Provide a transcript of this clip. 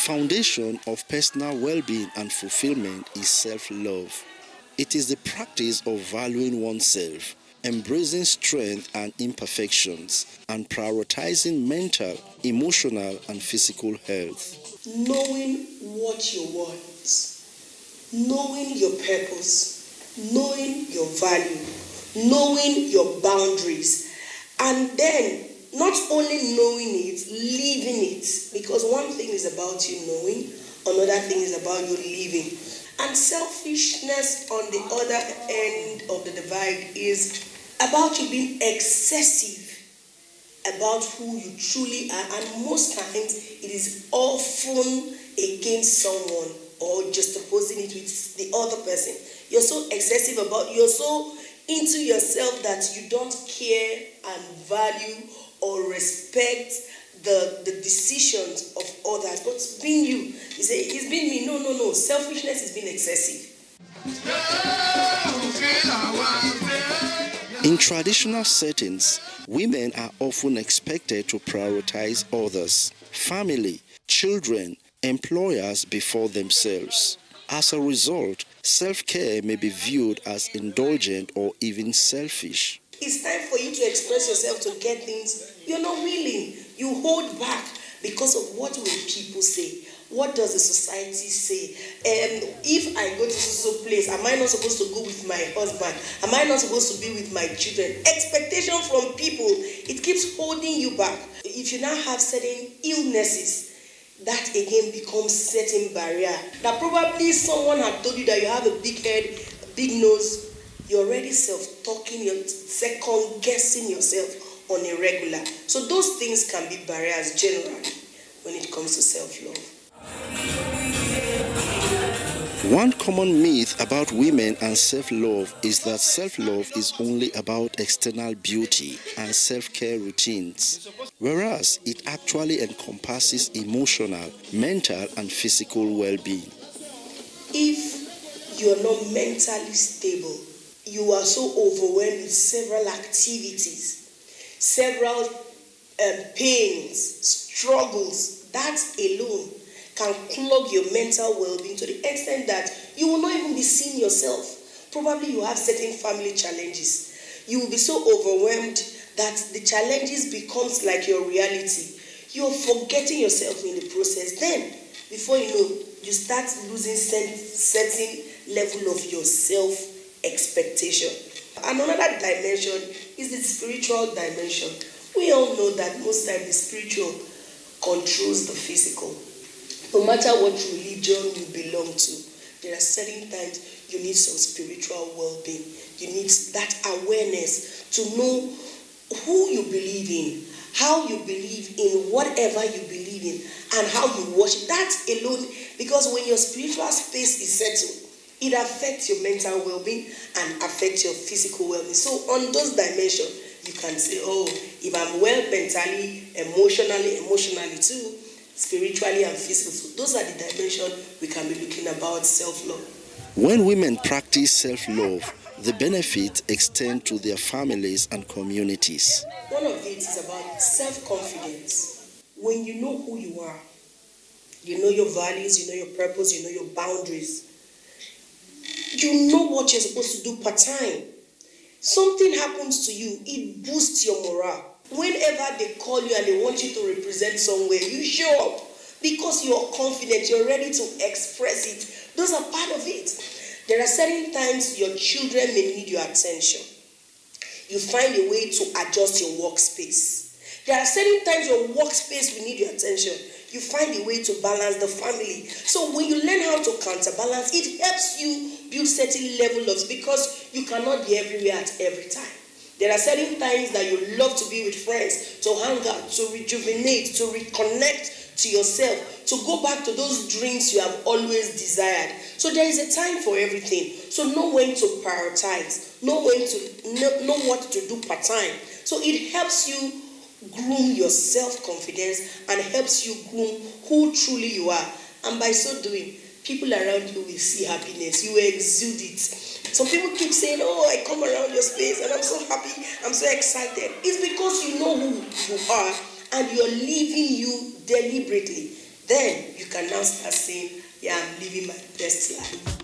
foundation of personal well-being and fulfillment is self-love. It is the practice of valuing oneself, embracing strength and imperfections, and prioritizing mental, emotional, and physical health. Knowing what you want, knowing your purpose, knowing your value, knowing your boundaries, and then not only knowing it, living it. Because one thing is about you knowing, another thing is about you living. And selfishness on the other end of the divide is about you being excessive about who you truly are, and most times it is often against someone or just opposing it with the other person. You're so excessive about, you're so into yourself that you don't care and value or respect the decisions of others. But it's been you. You say, it's been me. No. Selfishness has been excessive. In traditional settings, women are often expected to prioritize others, family, children, employers before themselves. As a result, self-care may be viewed as indulgent or even selfish. It's time for you to express yourself to get things you're not willing. You hold back because of what will people say. What does the society say? If I go to some place, am I not supposed to go with my husband? Am I not supposed to be with my children? Expectation from people, it keeps holding you back. If you now have certain illnesses, that again becomes certain barrier. That probably someone had told you that you have a big head, a big nose. You're already self-talking, you're second-guessing yourself on a regular. So those things can be barriers generally when it comes to self-love. One common myth about women and self-love is that self-love is only about external beauty and self-care routines, whereas it actually encompasses emotional, mental, and physical well-being. If you're not mentally stable, you are so overwhelmed with several activities, several pains, struggles, that alone can clog your mental well-being to the extent that you will not even be seeing yourself. Probably you have certain family challenges. You will be so overwhelmed that the challenges becomes like your reality. You're forgetting yourself in the process. Then, before you know, you start losing certain level of your self-expectation. Another dimension is the spiritual dimension. We all know that most times the spiritual controls the physical. No matter what religion you belong to, there are certain times you need some spiritual well-being. You need that awareness to know who you believe in, how you believe in whatever you believe in, and how you worship. That alone, because when your spiritual space is settled, it affects your mental well-being and affects your physical well-being. So on those dimensions, you can say, oh, if I'm well mentally, emotionally too, spiritually and physically. So those are the dimensions we can be looking about self-love. When women practice self-love, the benefits extend to their families and communities. One of it is about self-confidence. When you know who you are, you know your values, you know your purpose, you know your boundaries, you know what you're supposed to do part-time. Something happens to you, it boosts your morale. Whenever they call you and they want you to represent somewhere, you show up because you're confident, you're ready to express it. Those are part of it. There are certain times your children may need your attention. You find a way to adjust your workspace. There are certain times your workspace will need your attention. You find a way to balance the family. So when you learn how to counterbalance, it helps you build certain level of, because you cannot be everywhere at every time. There are certain times that you love to be with friends, to hang out, to rejuvenate, to reconnect to yourself, to go back to those dreams you have always desired. So there is a time for everything. So know when to prioritize, know what to do part-time. So it helps you groom your self-confidence and helps you groom who truly you are. And by so doing, people around you will see happiness. You will exude it. Some people keep saying, oh, I come around your space and I'm so happy, I'm so excited. It's because you know who you are and you're living you deliberately. then you can now start saying, yeah, I'm living my best life.